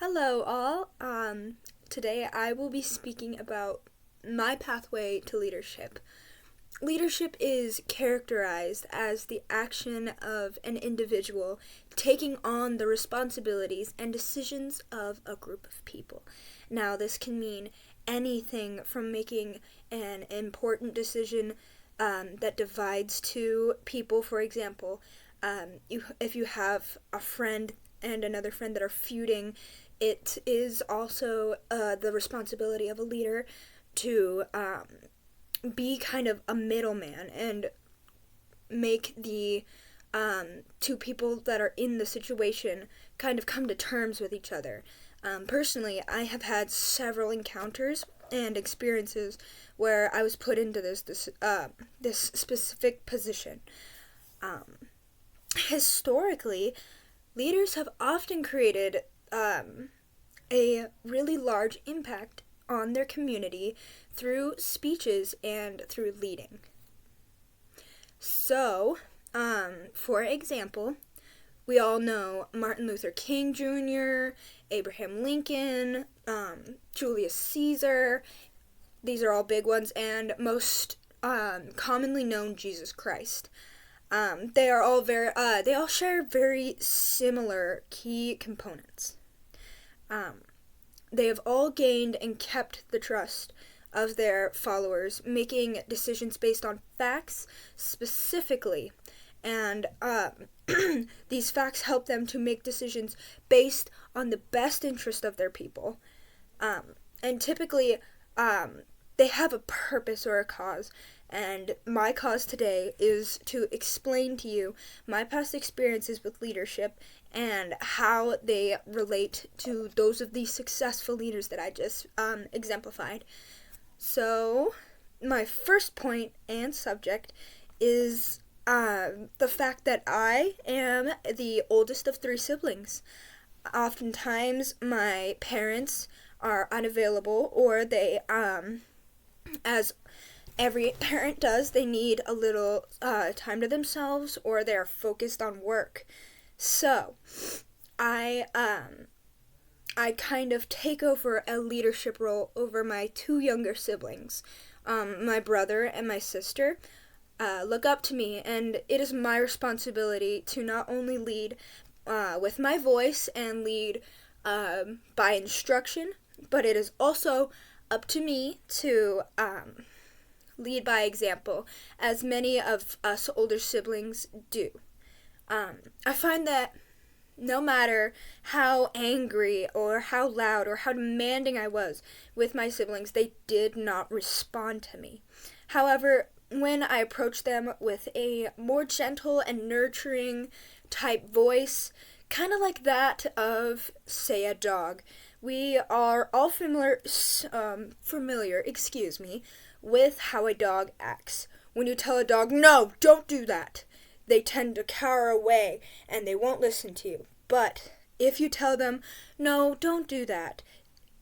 Hello, all. Today I will be speaking about my pathway to leadership. Leadership is characterized as the action of an individual taking on the responsibilities and decisions of a group of people. Now, this can mean anything from making an important decision that divides two people. For example, if you have a friend and another friend that are feuding, it is also the responsibility of a leader to be kind of a middleman and make the two people that are in the situation kind of come to terms with each other. Personally, I have had several encounters and experiences where I was put into this specific position. Historically, leaders have often created a really large impact on their community through speeches and through leading. So, for example, we all know Martin Luther King Jr., Abraham Lincoln, Julius Caesar. These are all big ones, and most commonly known, Jesus Christ. They all share very similar key components. They have all gained and kept the trust of their followers, making decisions based on facts specifically. And these facts help them to make decisions based on the best interest of their people. And typically, they have a purpose or a cause. And my cause today is to explain to you my past experiences with leadership and how they relate to those of these successful leaders that I just exemplified. So, my first point and subject is the fact that I am the oldest of 3 siblings. Oftentimes, my parents are unavailable, or they, as every parent does, they need a little time to themselves, or they're focused on work. So, I kind of take over a leadership role over my 2 younger siblings. My brother and my sister look up to me, and it is my responsibility to not only lead with my voice and lead by instruction, but it is also up to me to lead by example, as many of us older siblings do. I find that no matter how angry or how loud or how demanding I was with my siblings, they did not respond to me. However, when I approached them with a more gentle and nurturing type voice, kind of like that of, say, a dog, we are all familiar, with how a dog acts. When you tell a dog, "No, don't do that," they tend to cower away and they won't listen to you. But if you tell them, "No, don't do that,"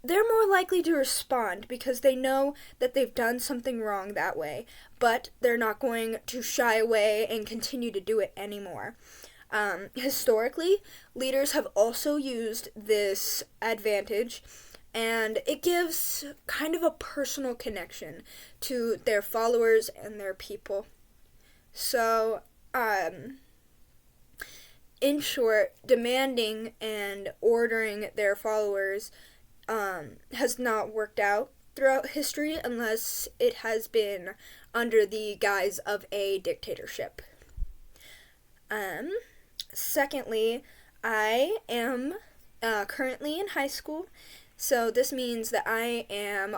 they're more likely to respond because they know that they've done something wrong that way, but they're not going to shy away and continue to do it anymore. Historically, leaders have also used this advantage, and it gives kind of a personal connection to their followers and their people. So, in short, demanding and ordering their followers has not worked out throughout history unless it has been under the guise of a dictatorship. Secondly, I am currently in high school, so this means that I am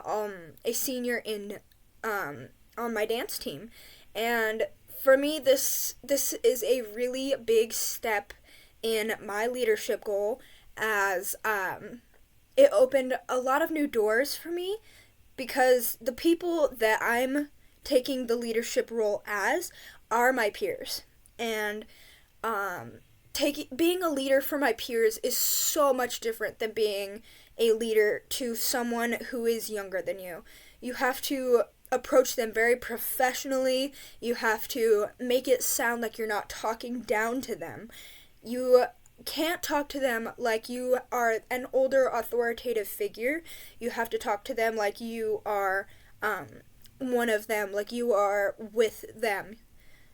a senior in on my dance team, and for me, this is a really big step in my leadership goal, as it opened a lot of new doors for me, because the people that I'm taking the leadership role as are my peers, and being a leader for my peers is so much different than being a leader to someone who is younger than you. You have to approach them very professionally. You have to make it sound like you're not talking down to them. You can't talk to them like you are an older authoritative figure. You have to talk to them like you are one of them, like you are with them.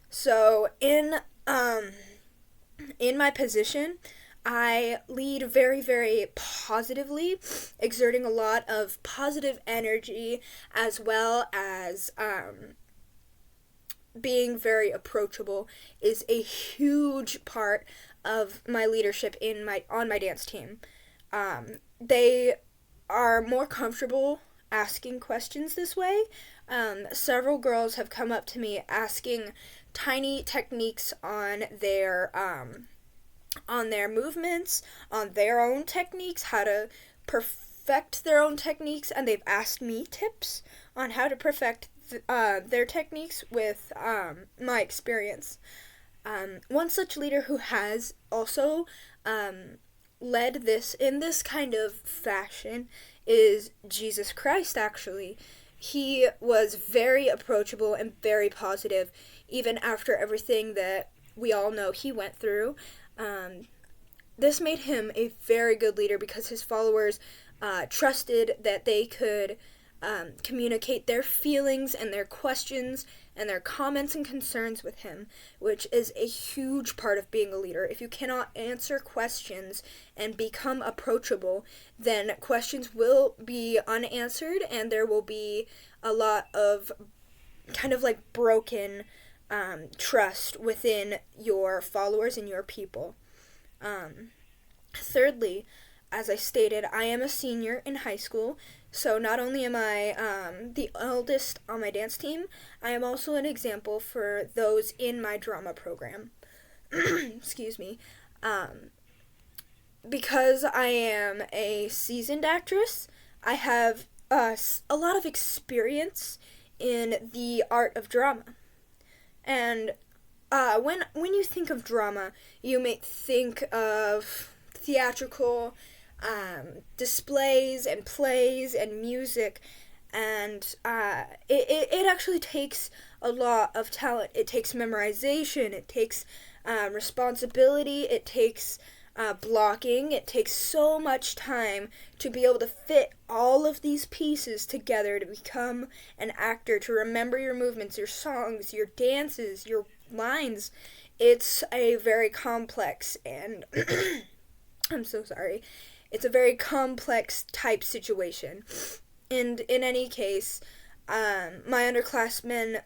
So in my position, I lead very, very positively, exerting a lot of positive energy, as well as being very approachable is a huge part of my leadership on my dance team. They are more comfortable asking questions this way. Several girls have come up to me asking tiny techniques on their movements, on their own techniques, how to perfect their own techniques, and they've asked me tips on how to perfect their techniques with my experience. One such leader who has also led this in this kind of fashion is Jesus Christ, actually. He was very approachable and very positive, even after everything that we all know he went through. This made him a very good leader because his followers trusted that they could communicate their feelings and their questions and their comments and concerns with him, which is a huge part of being a leader. If you cannot answer questions and become approachable, then questions will be unanswered and there will be a lot of kind of like broken trust within your followers and your people. Thirdly, as I stated, I am a senior in high school, so not only am I the eldest on my dance team, I am also an example for those in my drama program. Excuse me. Because I am a seasoned actress, I have a lot of experience in the art of drama. And when you think of drama, you may think of theatrical displays and plays and music, and it actually takes a lot of talent. It takes memorization, it takes responsibility, it takes blocking. It takes so much time to be able to fit all of these pieces together to become an actor, to remember your movements, your songs, your dances, your lines. It's a very complex and I'm so sorry. It's a very complex type situation. And in any case, my underclassmen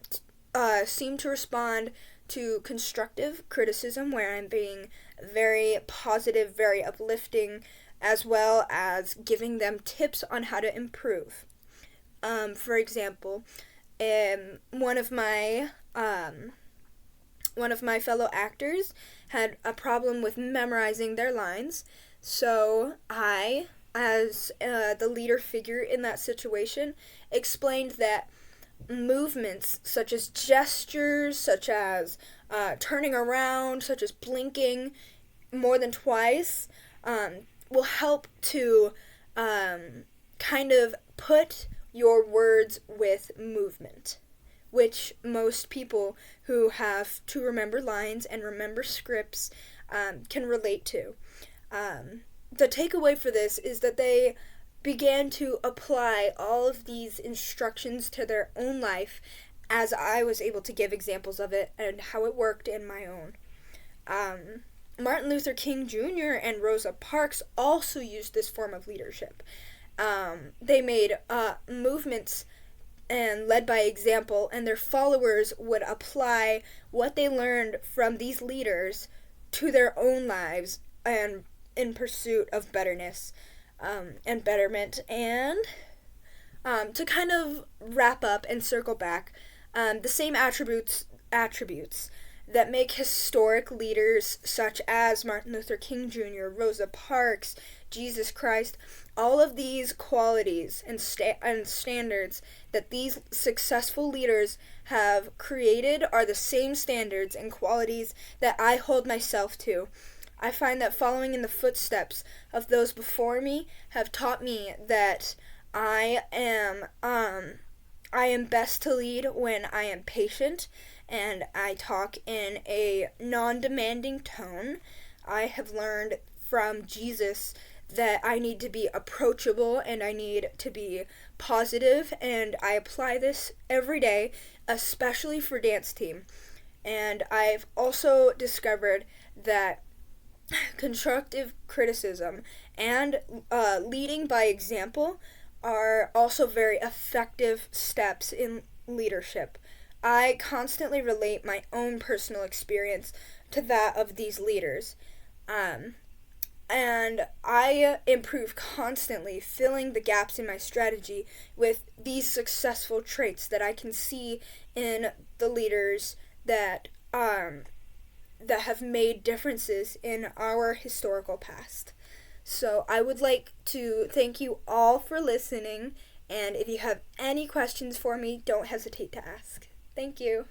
seem to respond to constructive criticism where I'm being very positive, very uplifting, as well as giving them tips on how to improve. For example, one of my fellow actors had a problem with memorizing their lines, so I, as the leader figure in that situation, explained that movements such as gestures, such as turning around, such as blinking more than twice, will help to kind of put your words with movement, which most people who have to remember lines and remember scripts can relate to. The takeaway for this is that they began to apply all of these instructions to their own life as I was able to give examples of it and how it worked in my own. Martin Luther King Jr. and Rosa Parks also used this form of leadership. They made movements and led by example, and their followers would apply what they learned from these leaders to their own lives and in pursuit of betterness and betterment. And to kind of wrap up and circle back, the same attributes that make historic leaders such as Martin Luther King Jr., Rosa Parks, Jesus Christ, all of these qualities and standards that these successful leaders have created are the same standards and qualities that I hold myself to. I find that following in the footsteps of those before me have taught me that I am best to lead when I am patient and I talk in a non-demanding tone. I have learned from Jesus that I need to be approachable and I need to be positive, and I apply this every day, especially for dance team. And I've also discovered that constructive criticism and leading by example are also very effective steps in leadership. I constantly relate my own personal experience to that of these leaders. Um, and I improve constantly, filling the gaps in my strategy with these successful traits that I can see in the leaders that have made differences in our historical past. So I would like to thank you all for listening, and if you have any questions for me, don't hesitate to ask. Thank you.